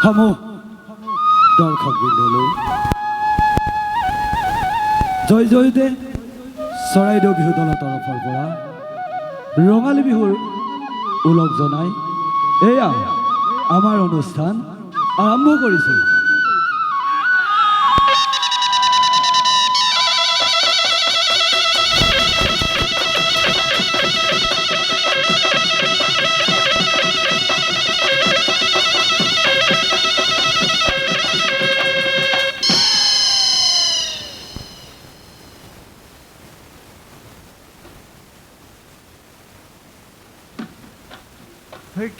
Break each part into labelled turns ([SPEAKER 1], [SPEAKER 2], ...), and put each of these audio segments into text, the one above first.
[SPEAKER 1] সমূহ দৰ্শকবৃন্দলৈ জয় জয়তে চৰাইদেউ বিহু দলৰ তৰফৰ পৰা ৰঙালী বিহুৰ ওলগ জনাই এয়া আমাৰ অনুষ্ঠান আৰম্ভ কৰিছোঁ।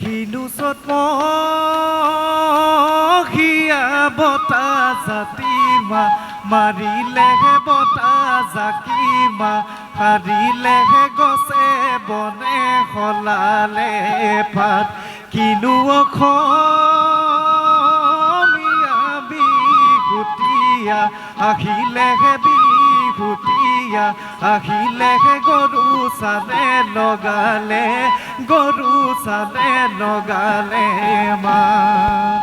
[SPEAKER 2] কিনো সৎমীয়া বতাহ জাতিমা মাৰিলেহে বতাহ জাকিমা হাৰিলেহে গছে বনে সলালে পাত কিনো অসমীয়া বিহুতীয়া আহিলেহে বিহুতীয়া আহিলেহে গৰু চালে লগালে গৰু চালে লগালে মান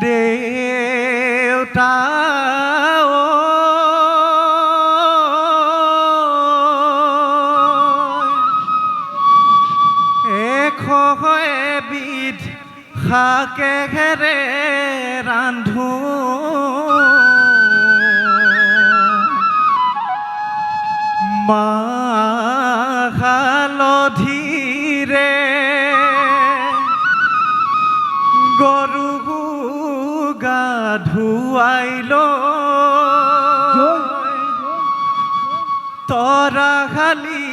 [SPEAKER 2] দেউতা এবিধ শাকেৰে ৰান্ধো মাহ হালধিৰে গৰু গা ধুৱাই লৈ তৰাহালি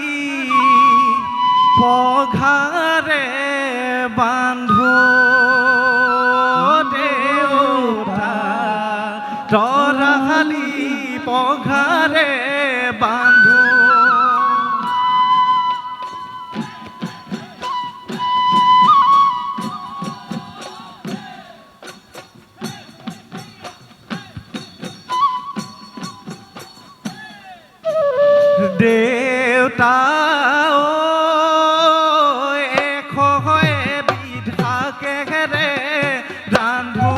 [SPEAKER 2] পঘাৰে বান্ধো দেউতা তৰাহালি পঘাৰে বান্ধো দেউতা এবিধ শাকেৰে ৰান্ধো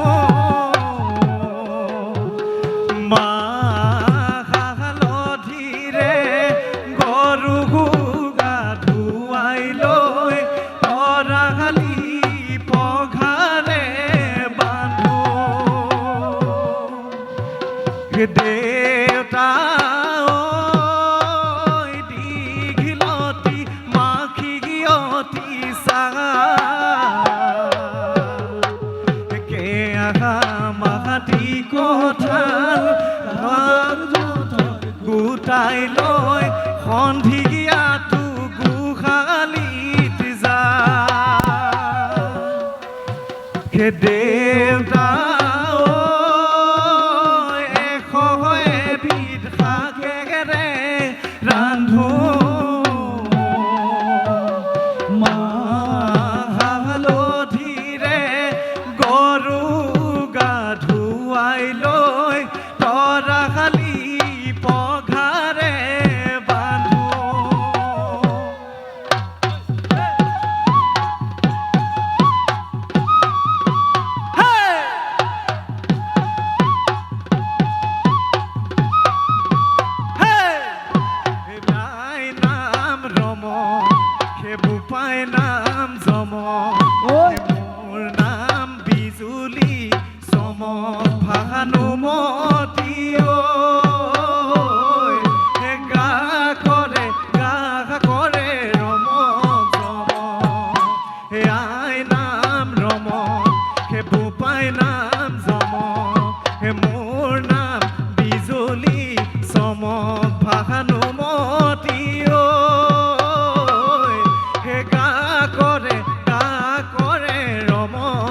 [SPEAKER 2] মাহ হালধিৰে গৰু গা ধুৱাই লৈ তৰাহালি পঘাৰে বান্ধো দেউতা গোটাই লৈ সন্ধিয়াটো গোহালিত যা দেউতা এবিধ শাকেৰে ৰান্ধো মাহ হালধিৰে গৰু গা ধুৱাই লৈ তৰাহালি পঘাৰে বান্ধো নাই নাম ৰম সেইবোপাই নাম জম মোৰ নাম বিজুলী চমক ভানুমতী গা কৰে ৰমক জম আই নাম ৰম সেইবোপাই নাম জম মোৰ নাম বিজুলী চমক ভানুমতী গা কৰে ৰমক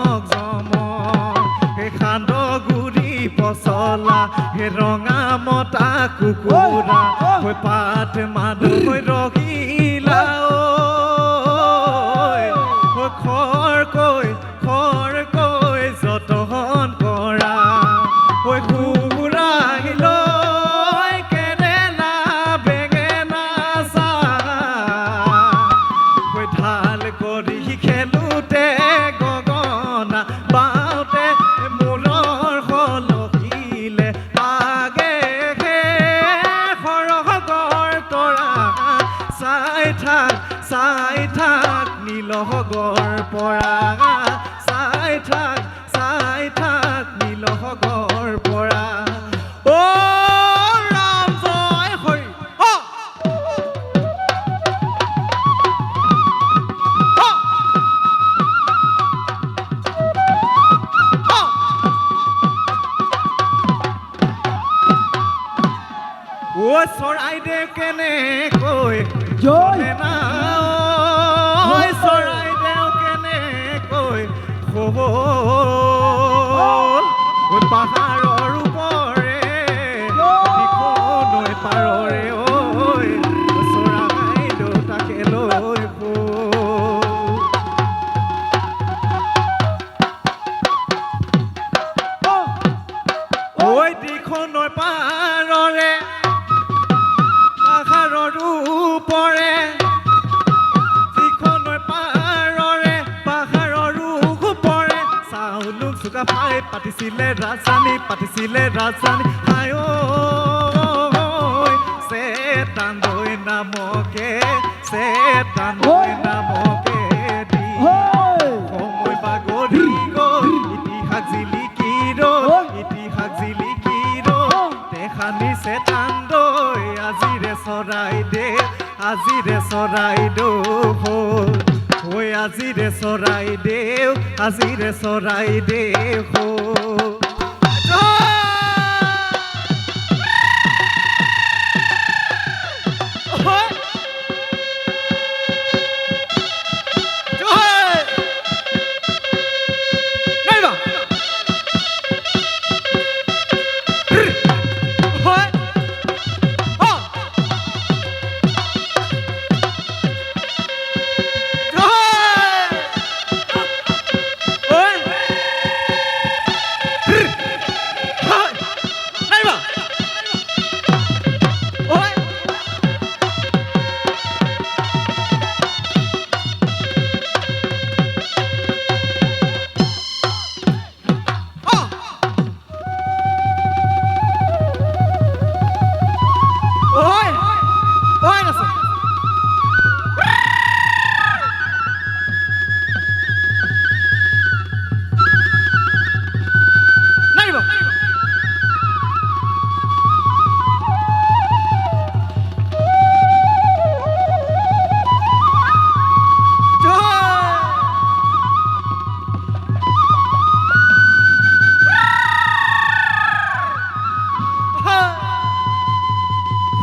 [SPEAKER 2] কুকুৰা হৈ পাত মাদো হৈ ৰহিলা ঐ খৰকৈ যতন কৰা ঐ ঘূৰাহিলৈ কেৰেলা বেঙেনা চাহ ঐ ঢাল কৰি খেলোতে গগনা বাওঁতে মূৰৰ সলকিলে আগে সৰহগৰ তৰা চাই থাক নীলগৰ পৰা চাই থাক নীলগৰ পৰা অ ৰাম জয় হৰি ও চৰাইদেউ কেনেকৈ
[SPEAKER 1] জয়
[SPEAKER 2] ঐ চৰাইদেউ কেনেকৈ হ'ল ঐ পাহাৰৰ ওপৰে নৈ পাৰৰে ঐ চৰাইদেউ তাকে লৈ ঐ দিখন নৈ পাৰৰে পাহাৰৰ ওপৰে যিখন পাৰৰে পাহাৰৰ ওপৰে চাউলুং চুকাফাই পাতিছিলে ৰাজধানী হাই ঐ চেতানৈ নামকে দি সময় বাগৰি গ'ল ইতিহাস জিলিকি ৰ'ল দেখানি চেতানৈ আজিৰে চৰাইদেউ ঐ আজিৰে চৰাইদেউ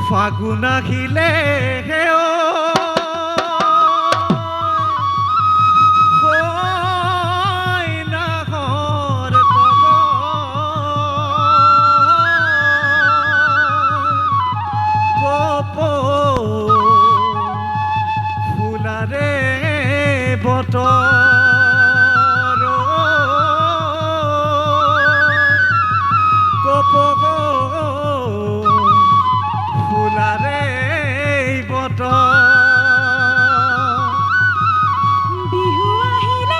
[SPEAKER 2] ফাগুন আহিলে ফুলাৰে বতৰ ফুলাৰে বতৰ
[SPEAKER 3] বিহু আহিলে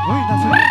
[SPEAKER 2] ঐ নাচোন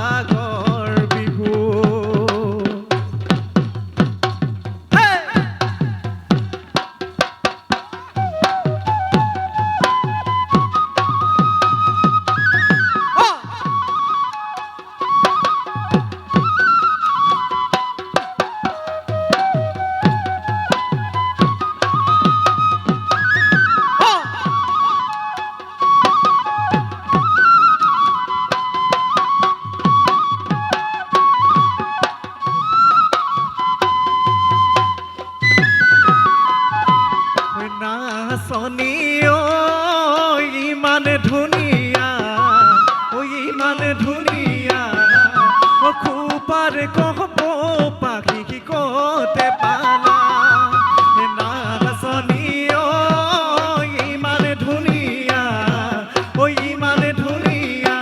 [SPEAKER 2] বহাগৰ বিহু নাচনী ঐ ইমান ধুনীয়া ঐ ইমান ধুনীয়া ও খোপাৰ কহব পাখি কতে পালা নাচনী ঐ ইমান ধুনীয়া ঐ ইমান ধুনীয়া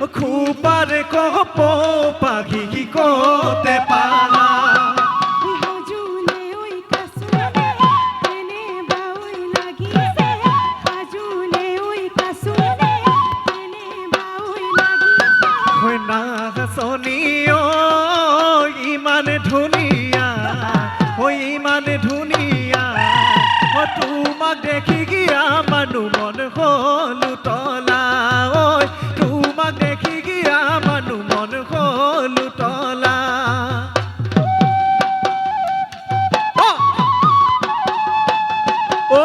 [SPEAKER 2] ও খোপাৰ কহব পাখি কতে পালা
[SPEAKER 3] বিহু জুলে ঐ কাচুলে কেনে বাউই লাগিছে কাজুলে ঐ কাচুলে কেনে বাউই লাগিছে
[SPEAKER 2] হয় নাচনী ঐ ইমান ধুনীয়া ঐ ইমান ধুনীয়া ও তোমাক দেখি গিয়া মানুহ মন হলো তলা ঐ তোমাক দেখি গিয়া মানুহ মন হলো তলা ঐ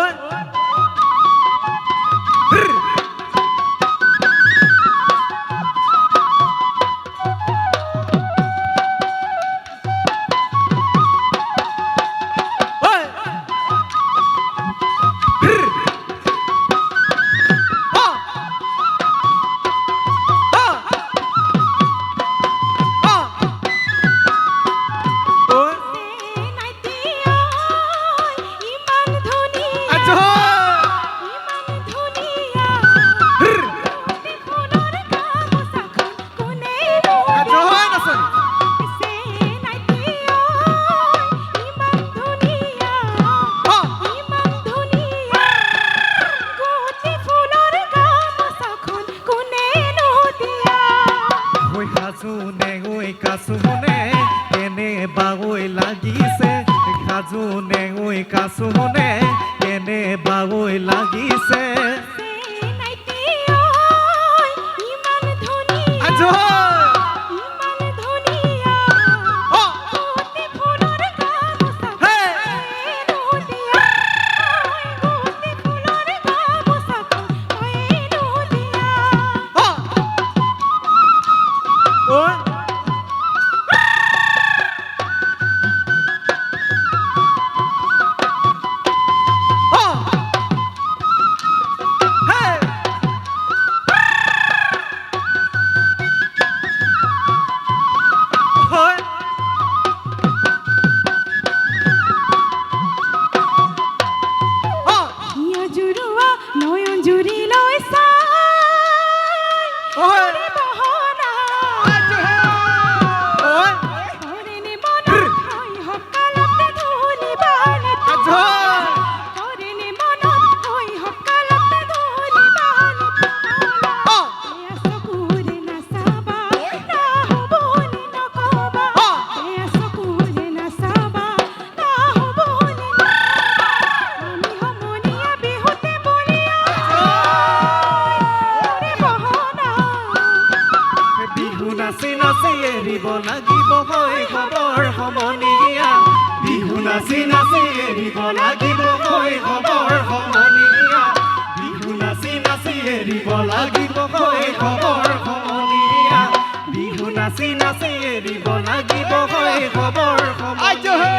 [SPEAKER 3] নাইতি ঐ ইমান ধুনীয়া ইমান ধুনীয়া ফুলৰ গামোচাখন কোনে পিছে নাইতি ঐ ইমান ধুনীয়া ইমান ধুনীয়া গোটি ফুলৰ গামোচাখন কোনে দিয়া
[SPEAKER 2] ঐ সাজোনে ঐ কাচোনে কেনে বাগৈ লাগিছে সাজোনে ঐ কাচোনে কেনে বাগৈ লাগিছে
[SPEAKER 3] নাইতি ঐ ইমান ধুনীয়া ইমান ধুনীয়া গোটি ফুলৰ গামোচাখন দিয়া গোটি ফুলৰ গামোচাখন দিয়া
[SPEAKER 2] ঐ
[SPEAKER 3] হিয়া জুৰুৱা নয়ন জুৰি লৈ চাই বহনা কৰেনে মনত হৈ সকালতে ধূলি বালি কৰেনে মনত হৈ সকালতে ধূলি বালি এয়া চকুৰে নাচাবা নাহবনি নকবা এয়া চকুৰে নাচাবা নাহবনি আমি সমনীয়া বিহুতে বলিয়া বহনা
[SPEAKER 2] বিহু নাচি নাচি এৰিব লাগিব হৈ খবৰ সমনীয়া বিহু নাচি নাচি এৰিব লাগিব হৈ খবৰ সমনীয়া বিহু নাচি নাচি এৰিব লাগিব হৈ খবৰ সমনীয়া বিহু নাচি নাচি এৰিব লাগিব হৈ খবৰ সমনীয়া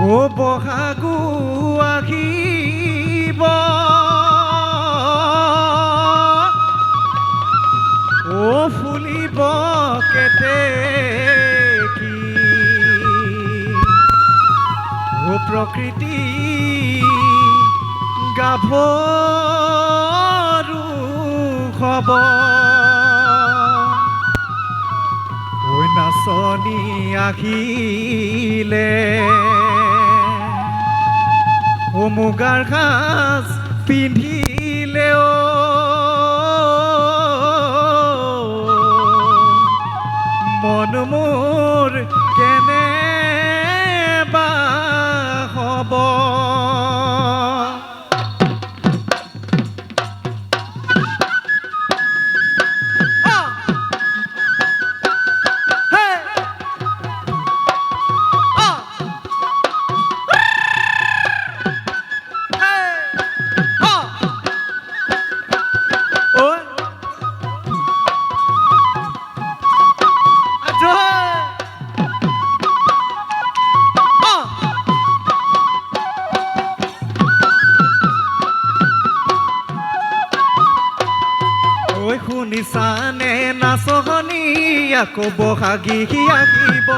[SPEAKER 2] ও বহাগু আহিব ও ফুলিব কেতেকী ও প্ৰকৃতি গাভৰু হব ঐ নাচনি আহিলে ও মুগাৰ সাজ পিন্ধিলে মন মোৰ কেনে বা হ'ব শুনিছানে নাচনি আকৌ বহাগী আহিব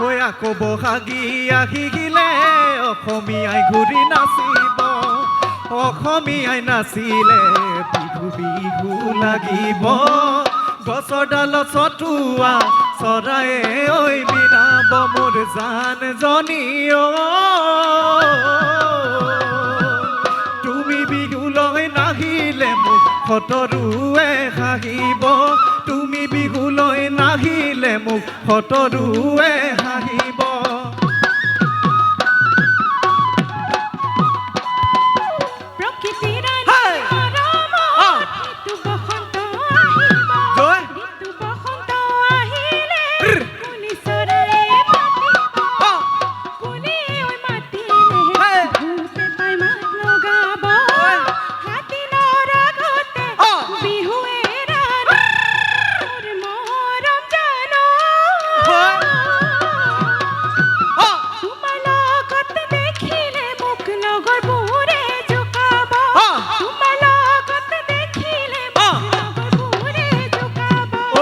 [SPEAKER 2] ঐ আকৌ বহাগী আহিলে অসমীয়াই ঘূৰি নাচিব অসমীয়াই নাচিলে বিহু বিহু লাগিব গছৰ ডালত চতুৱা চৰায়ে ঐ বিনাব মোৰ জান জনী তুমি বিহু লৈ নাহিলে মোক সতৰুৱে হাঁহিব তুমি বিহু লৈ নাহিলে মোক সতৰুৱে হাঁহিব
[SPEAKER 3] প্ৰকৃতিৰ ঋতু বসন্ত আহিব ঋতু বসন্ত আহিলে কুলি চৰায়ে মাতিব কুলি ঐ মাতিলে ভূপে পাই মাত লগাব হাতীনৰ আগতে বিহু এৰা মোৰ মৰম জানো তোমাৰ লগত দেখিলে মোক লগৰবোৰে জোকাব তোমাৰ লগত দেখিলে মোক লগৰবোৰে জোকাব
[SPEAKER 2] ঐ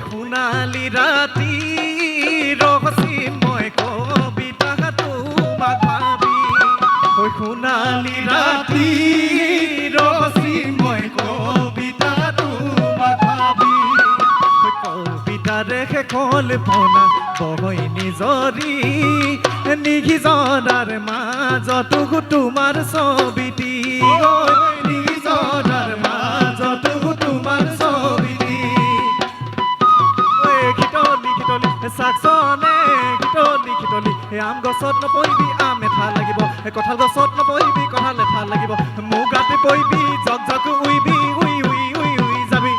[SPEAKER 2] সোণালী ৰাতি ৰহচি মই কবিতা তোমাক ভাবি ঐ সোণালী ৰাতি ৰহচি মই কবিতা তোমাক ভাবি কবিতাৰে কল্পনা বহৈ নিজৰি নিহিজনাৰ মাজতো তোমাৰ ছবিটি নিহিজনাৰ মাজতো তোমাৰ ছবিটি চাকচনে খিতলি আম গছত নপৰিবি আম এঠা লাগিব কঁঠাল গছত নপৰিবি কঁঠাল এঠা লাগিব মোৰ গাতে পৰিবি জক জক উইবি উই উই উই উই যাবি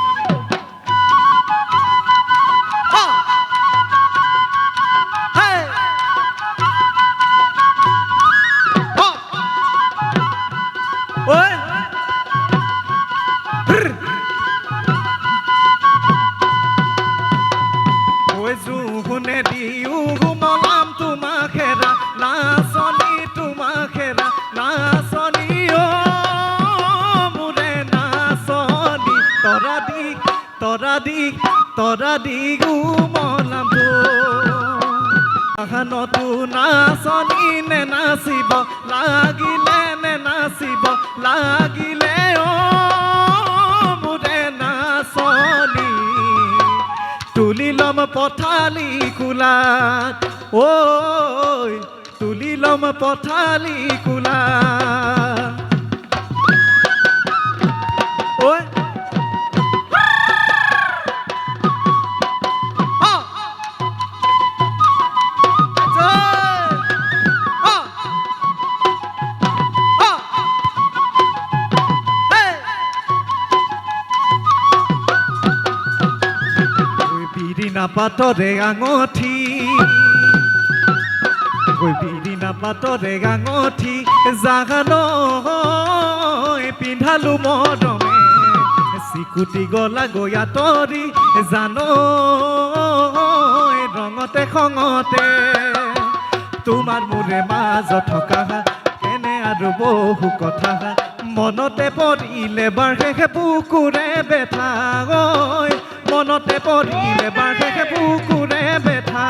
[SPEAKER 2] জুহুনে দিও মলাম তোমাক হেৰা নাচনী তোমাক হেৰা নাচনী মোৰে নাচনী তৰা দি মলাম আহানতো নাচনী নে নাচিব লাগিলে মোৰে নাচনী তুলি লম পথালি কুলাত ঐ তুলি লম পথালি কুলাত ঐ পাতৰে আঙঠি বিৰিণা পাতৰে আঙঠি জাগানো পিন্ধালো মৰমে চিকুটি গলা গৈ আঁতৰি জানো ৰঙতে খঙতে তোমাৰ মোৰে মাজত থকা এনে আৰু বহু কথা মনতে পৰিলে বাৰ্ষে বুকুৰে বেঠা ঐ মনতে পৰিলে বাৰ্ষে বুকুৰে বেঠা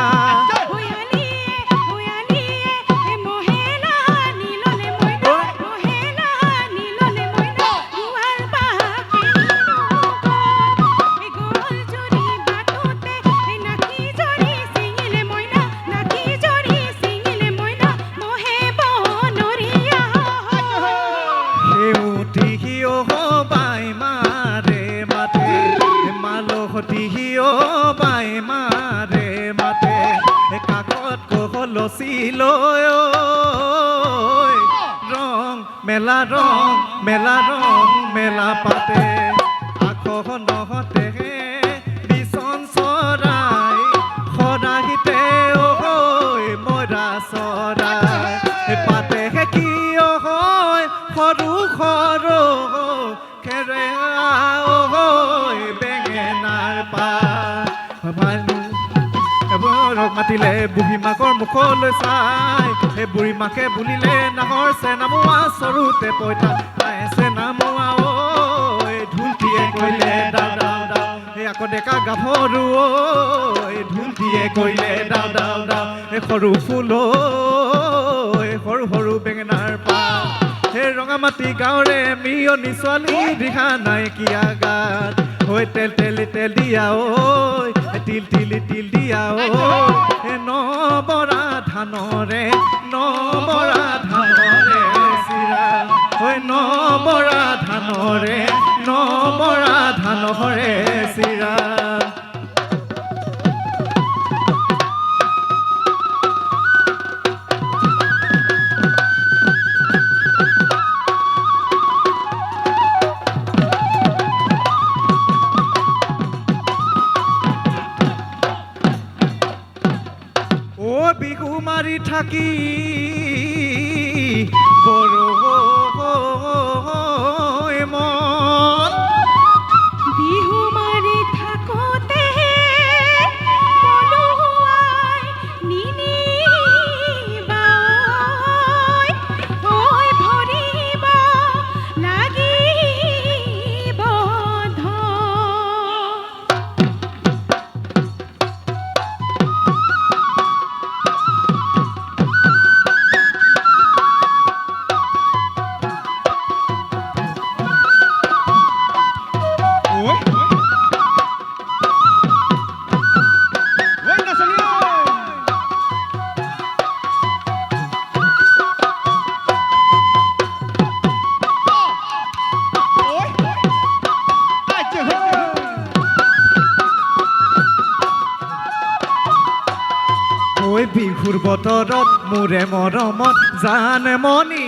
[SPEAKER 2] মেলা পাতে আখনতে বিচন চৰাই সদাহিতে মৰা চৰাই পাতে কি হয় সৰু সৰু খেৰে বেঙেনাৰ মানুহ মাতিলে বুঢ়ী মাকৰ মুখলৈ চাই সেই বুঢ়ী মাকে বুলিলে নাহৰ চেনামুৱা চৰুতে পইতা চেনামুৱা ঐ ঢুলটিয়ে কৰিলে ডাও ডাও ডাও সেই আকৌ ডেকা গাভৰু ঐ ঢুলটিয়ে কৰিলে ডাও ডাও ডাও এই সৰু ফুল সৰু সৰু বেঙেনাৰ পাত সেই ৰঙামাটি গাঁৱৰে মিয়নি ছোৱালী দিহা নাইকিয়া গাত হৈ তেল তেল তেল দিয়া ঐ তিল তিল তিল দিয়া ঐ নবৰা ধানৰে চিৰা হৈ নবৰা ধানৰে চিৰা বিহু মাৰি থাকি বৰ মন
[SPEAKER 3] বিহু মাৰি থাকোতে ভৰিব লাগিব
[SPEAKER 2] বিহুৰ বতৰত মোৰে মৰমত জানে মনি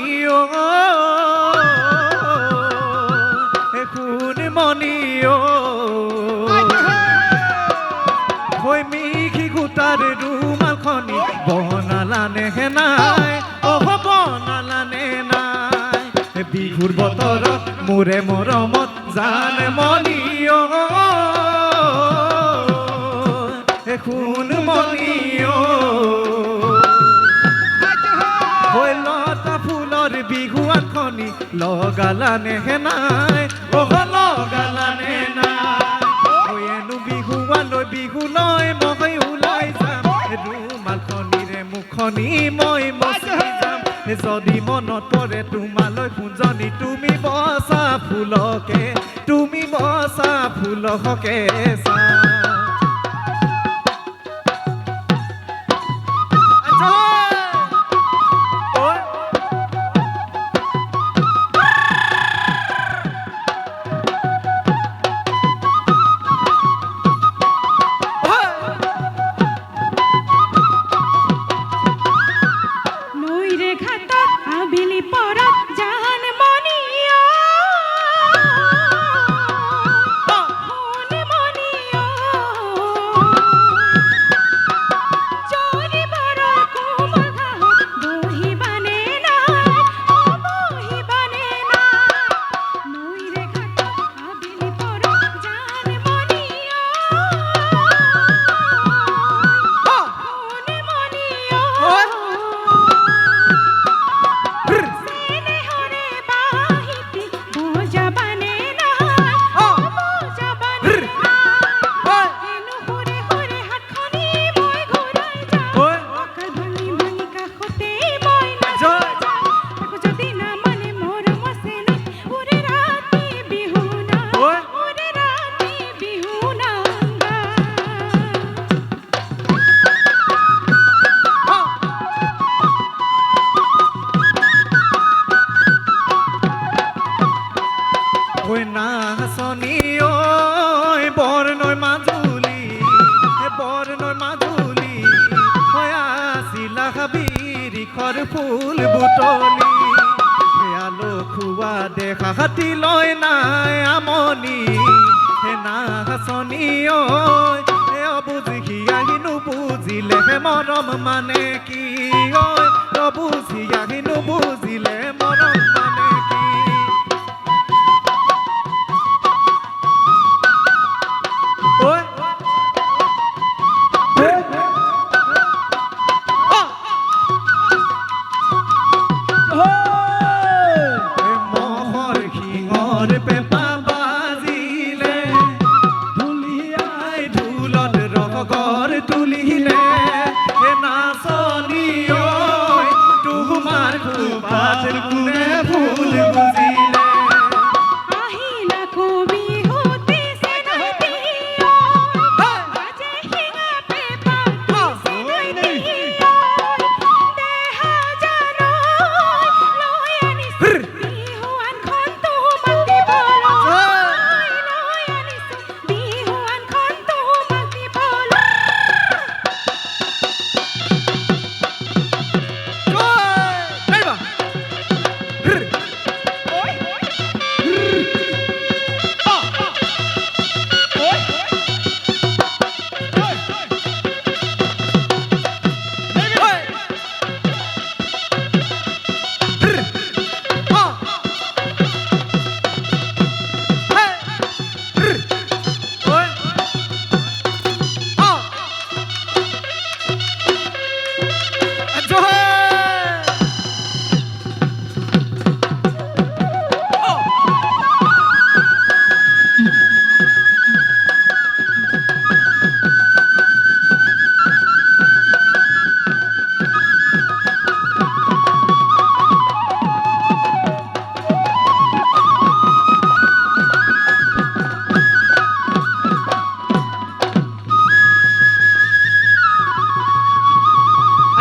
[SPEAKER 2] শুন মনি হৈ মিখি গোটাৰ ৰুমালখনি বনালানে নাই বনালানে নাই বিহুৰ বতৰত মোৰে মৰমত জানে মনি শুন মনি হৈ লতা ফুলৰ বিহুৱানখনি লগালানে নাই লগালানে নাই এনো বিহুৱালৈ বিহুলৈ মই ওলাই যাম ৰুমালখনিৰে মুখনি মই মচি যাম যদি মনত পৰে তোমালৈ কুঞ্জনি তুমি বচা ফুলকে চা হাঁচনি ঐ বৰনৈ মাজুলী বৰনৈ মাজুলী হৈ আছিলা বিৰিখৰ ফুল বুটলি সেয়ালো খোৱা দেখা হাতী লৈ নাই আমনি হে নাচনি ঐ অবুজি আহি নুবুজিলে মৰম মানে কি ঐ অবুজি আহি নুবুজিলে মৰম মানে কি ঐ মহৰ শিঙৰ পেঁপা বাজিলে ঢুলিয়াই ঢোলত ৰগৰ তুলিলে হে নাচনি ঐ তোমাৰ খোপাত কোনে ফুল গুজিলে
[SPEAKER 3] আহিলা কবি হতে সেনাইতি বাজে হিঙা পেপা সেনাইতি দেহা জানো লৈ আনিছো বিহুৱানখন তোমাক দিবলৈ লৈ আনিছো বিহুৱানখন তোমাক দিবলৈ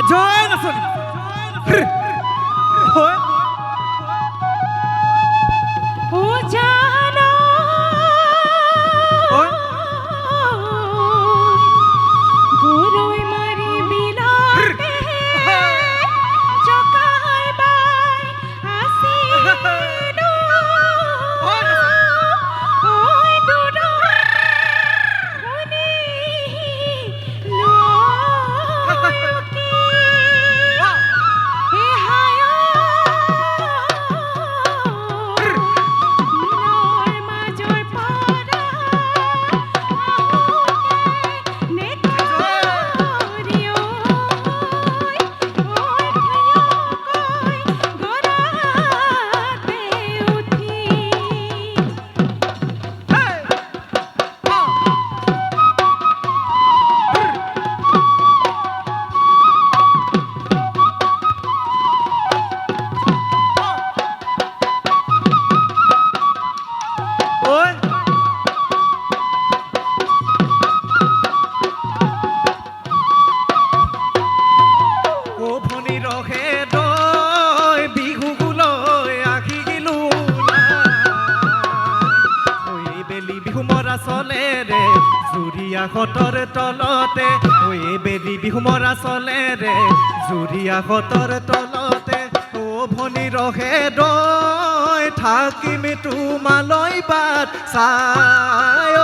[SPEAKER 2] জয় নাচনি
[SPEAKER 3] ও জানো গরৈ মারি বিলাতে জকাই বাই আসিনো ওই দুটো শুনি লয়কি হে হায় মিলৰ মাজৰ পৰা আহোঁতে নেথাৰি ঐ গৰাতে উঠি
[SPEAKER 2] ও ভনী ৰহে দৈ বিহু গুলৈ আহি গিলো ঐ বেলি বিহু মৰা চলে ৰে জুৰিয়া সতৰ তলতে ঐ বেলি বিহু মৰা চলে ৰে জুৰিয়া সতৰ তলতে ও ভনী ৰহে দৈ থাকিম তোমালৈ বাট চাই ঐ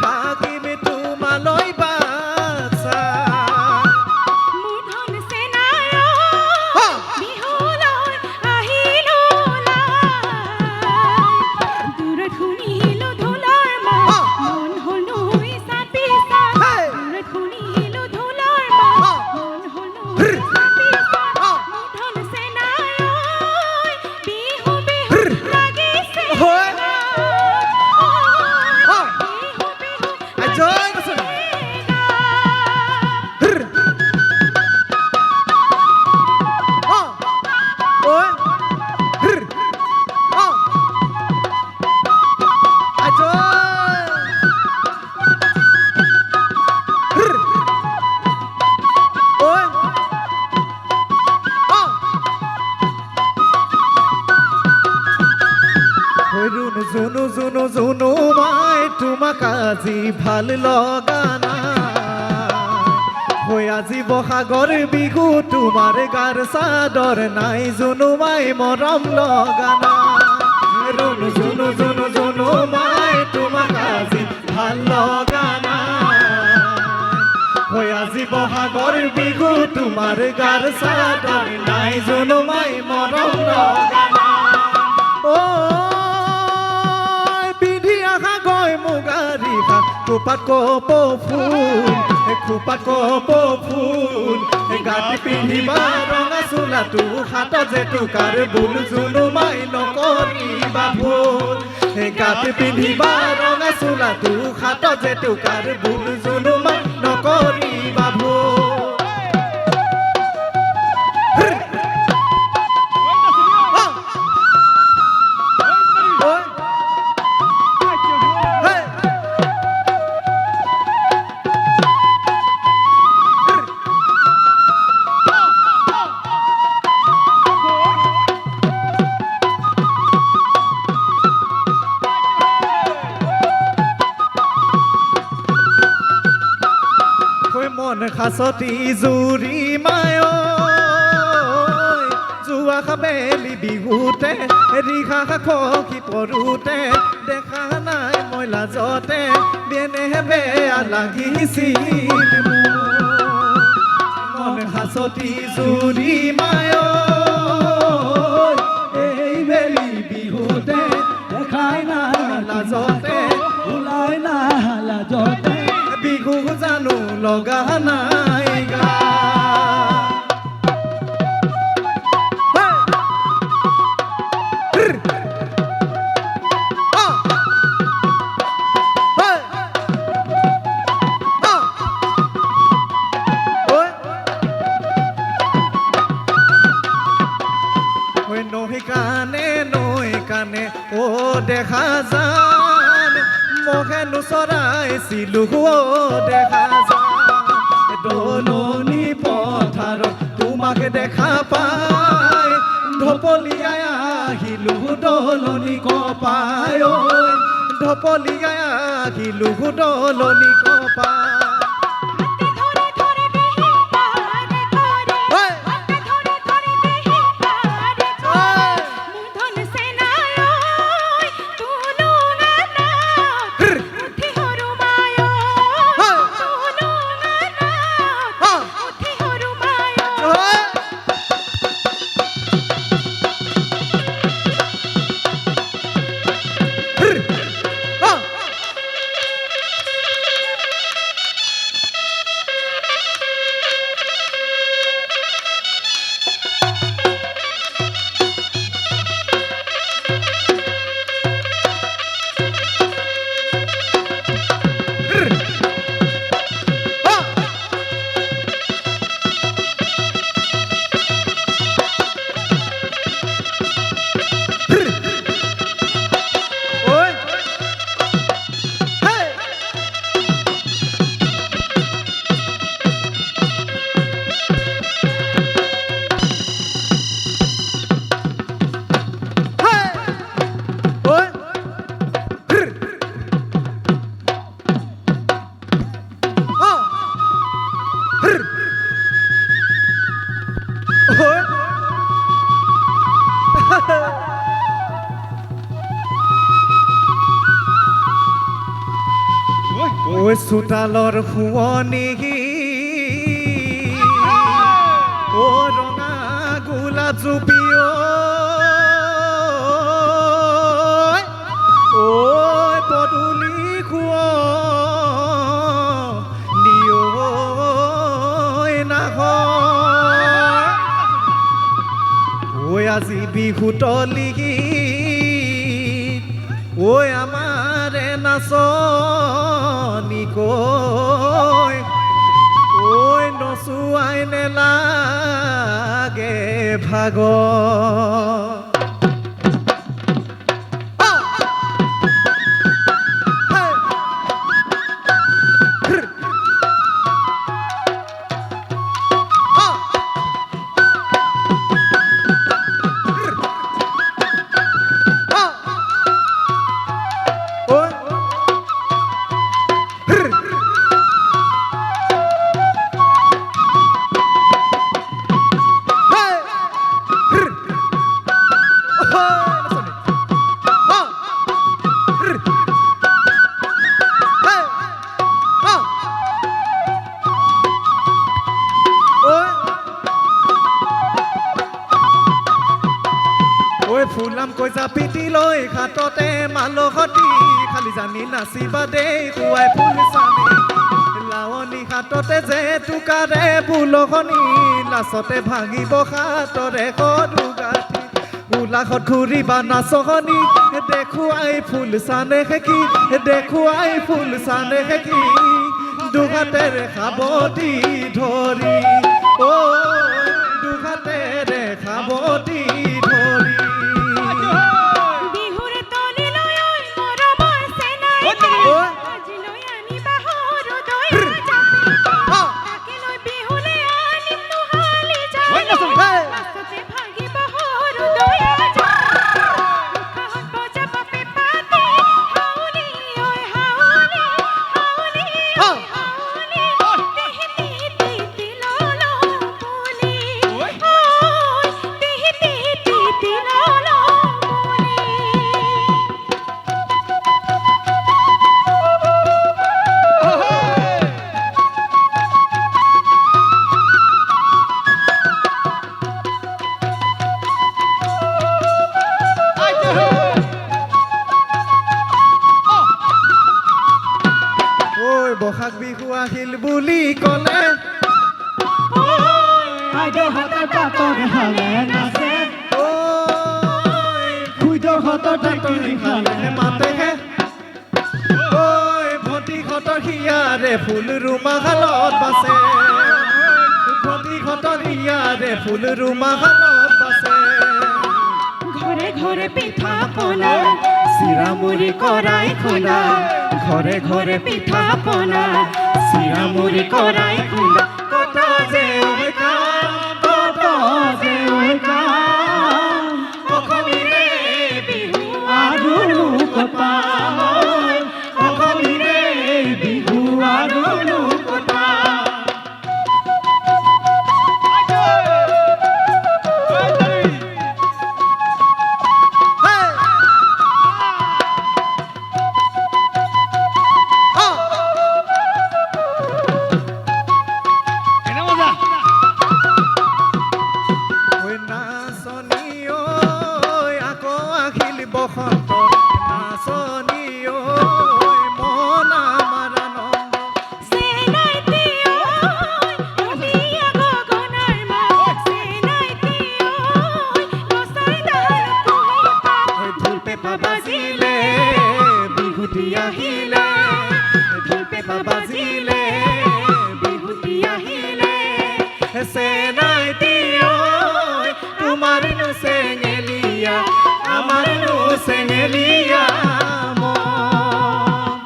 [SPEAKER 2] থাকিম তোমালৈ বাট চাই
[SPEAKER 3] মুধন সেনায় বিহুলৈ আহিলো দূৰত শুনিলো ঢোলৰ মাত মন হ'ল নৈ চাপি চাপ দূৰত শুনিলো ঢোলৰ মাত মন হ'ল নৈ চাপি চাপ মুধন সেনায় বিহু বিহু লাগিছে
[SPEAKER 2] হয়।
[SPEAKER 3] বিহু বিহু
[SPEAKER 2] জয় নাচনি জুনু জুনু জুনু তোমাক আজি ভাল লগা নাই আজি বহাগৰ বিহু তোমাৰ গাৰ চাদৰ নাই জুনুমাই মৰম লগা নাই ৰুণু জুনু জুনু জুনুমাই তোমাক আজি ভাল লগা নাই আজি বহাগৰ বিহু তোমাৰ গাৰ চাদৰ নাই জুনুমাই মৰম লগা নাই পিন্ধি আহা গৈ মুগাৰী খোপাত কপ ফুল গাঁঠি পিন্ধিবা ৰঙা চোলাটো হাতত জেতুকাৰ বুল জুনুমাই নকৰিবা ভুল গাঁঠি পিন্ধিবা ৰঙা চোলাটো হাতত জেতুকাৰ বুল জুনুমাই নকৰিবা ভুল মন খাচতি জুৰি মায় যোৱা খাবেলি বিহুতে ৰিহা খি পৰোতে দেখা নাই মই লাজতে বেনে বেয়া লাগিছিল মন খাচতি জুৰি মায়
[SPEAKER 1] এই বেলি বিহুতে দেখাই নাই লাজতে ওলাই না লাজতে
[SPEAKER 2] বিহু জানো লগা নাই গা নৈ কানে ও দেখা যান মহে নুচৰাইছিলো ও দেখা যান দলনি পথাৰত তোমাক দেখা পাই ঢপলিয়াই আহিলো দলনি কপাই ঢপলিয়াই আহিলো দলনি কপাই চোতালৰ শুৱনি ও ৰঙা গোলাপ জুপি ঐ পদূলি শুৱনি নাহ ঐ আজি বিহু তলি ঐ আমাৰে নাচনি কৈ ঐ নচুৱাই নেলাগে ভাগ ঐ ফুলাম কৈজা পিটি লৈ ঘাটতে মালসতি খালি জানি নাচিবা দেই খুৱাই ফুল চানি লাৱনী হাততে যে টুকাৰে বুলখনি লাচতে ভাঙিব হাতৰে সৰু গাঁঠি উলাহত ঘূৰিবা নাচনি দেখুৱাই ফুল চানে খেকি দেখুৱাই ফুল চানে খেকি দুঘাতেৰে সাৱটি ধৰি ঐ দুঘাতেৰে সাৱটি ধৰি
[SPEAKER 3] বিহুৰে তলিলৈ ঐ মৰমৰ চেনাইতে আজিলৈ আনিবা সৰু দৈ তাকে লৈ বিহুলে আনিম নোহালি যায় লাষ্টতে ভাগিব সৰু দৈ মুখাহত বজাব পেঁপাতে হাউলি ঐ হাউলি হাউলি হাউলি তিহিতি তিতি ললো বুলি ঐ তিহিতি তিতি ললো বুলি
[SPEAKER 2] ঐ বহাগ বিহু আহিল বুলি ক'লে
[SPEAKER 1] আইদেউহঁতে পাতৰ হালে নাচে
[SPEAKER 2] ঐ
[SPEAKER 1] খুইদেউহঁতৰ টাইটৰি হালে
[SPEAKER 2] মাতেহে ঐ ভণ্টিহঁতৰ হিয়াৰে ফুল ৰুমালত বাছে ভণ্টিহঁতৰ হিয়াৰে ফুল ৰুমালত বাছে
[SPEAKER 3] ঘৰে ঘৰে পিঠা পনা
[SPEAKER 2] চিৰা মুড়ি কৰাই খুন্দা ঘৰে ঘৰে পিঠা পনা চিৰা মুড়ি কৰাই খুন্দা কত যে ঐ কাম কত যে ঐ কাম অসমীৰে বিহু
[SPEAKER 1] আৰুনো কটা
[SPEAKER 2] অসমীৰে বিহু
[SPEAKER 1] আৰুনো
[SPEAKER 2] কটা বসন্ত নাচনি ঐ মন আমাৰ আনন্দ
[SPEAKER 3] চেনাইতি ঐ অবিয়া গগনাৰ মাত চেনাইতি ঐ গছৰ ডাল কুঁহিপাত
[SPEAKER 2] ঢোল পেঁপা বাজিলে বিহুতি আহিলে ঢোল পেঁপা বাজিলে বিহুতি আহিলে চেনাইতি ঐ তোমাৰনো চেঙেলীয়া আমাৰনো চেঙেলীয়া মন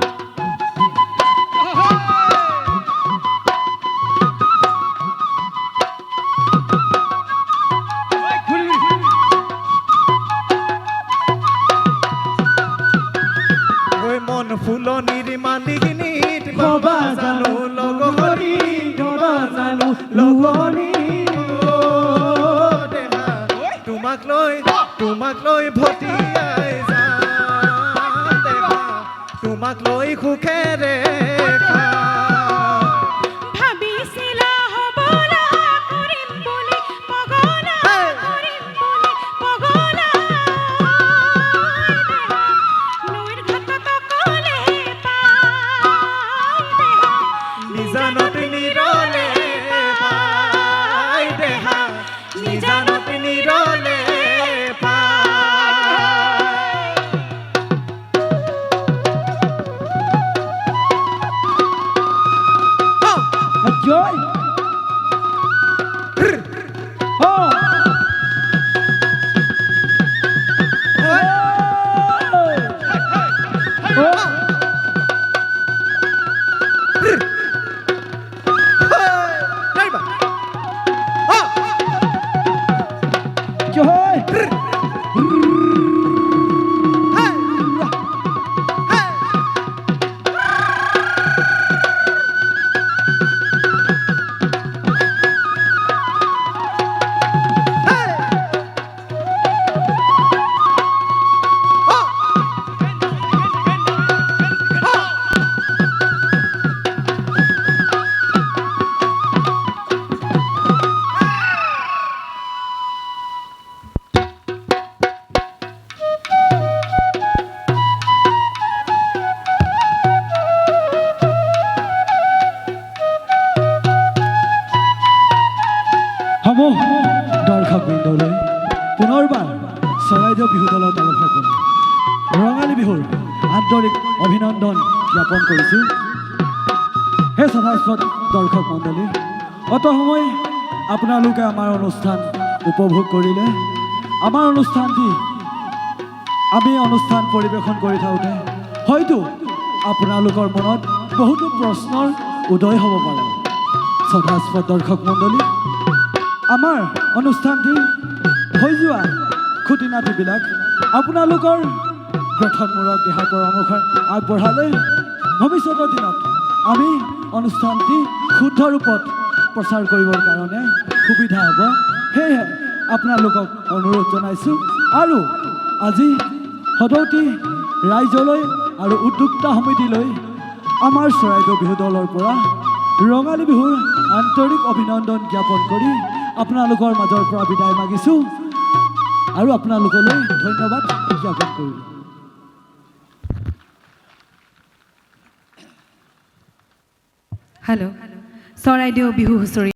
[SPEAKER 2] ঐ মন ফুলনিৰ মালিকনীত
[SPEAKER 1] বাবা জানো লগ হৰি ধৰা জানো লগনি
[SPEAKER 2] তোমাক লৈ ভটিয়াই যাম দেখা তোমাক লৈ সুখেৰে
[SPEAKER 3] ভাবিছিলা হ'বলা কৰিম বুলি পগলা কৰিম বুলি পগলা দেহা নৈৰ ঘাটত অকলে পাই দেহা
[SPEAKER 2] নিজানত নিৰলে পাই দেহা নিজানত নিৰলে পাই
[SPEAKER 1] জয় পুনৰবাৰ চৰাইদেউ বিহু দলৰ তৰফৰ পৰা ৰঙালী বিহুৰ আন্তৰিক অভিনন্দন জ্ঞাপন কৰিছোঁ। হে সভাসদ দৰ্শক মণ্ডলী, অত সময় আপোনালোকে আমাৰ অনুষ্ঠান উপভোগ কৰিলে। আমাৰ অনুষ্ঠানটি আমি অনুষ্ঠান পৰিৱেশন কৰি থাকোঁতে হয়তো আপোনালোকৰ মনত বহুতো প্ৰশ্নৰ উদয় হ'ব পাৰে। সভাসদ দৰ্শক মণ্ডলী, আমাৰ অনুষ্ঠানটিৰ হৈ যোৱা খুঁটি নাতিবিলাক আপোনালোকৰ গঠনমূলক দিহা পৰামৰ্শ আগবঢ়ালে ভৱিষ্যতৰ দিনত আমি অনুষ্ঠানটি শুদ্ধ ৰূপত প্ৰচাৰ কৰিবৰ কাৰণে সুবিধা হ'ব। সেয়েহে আপোনালোকক অনুৰোধ জনাইছোঁ আৰু আজি সদৌতি ৰাইজলৈ আৰু উদ্যোক্তা সমিতিলৈ আমাৰ চৰাইদেউ বিহু দলৰ পৰা ৰঙালী বিহুৰ আন্তৰিক অভিনন্দন জ্ঞাপন কৰি আপোনালোকৰ মাজৰ পৰা বিদায় মাগিছোঁ আৰু আপোনালোকলৈ ধন্যবাদ জ্ঞাপন কৰিলোঁ।
[SPEAKER 3] হেল্ল' চৰাইদেউ বিহু হুঁচৰি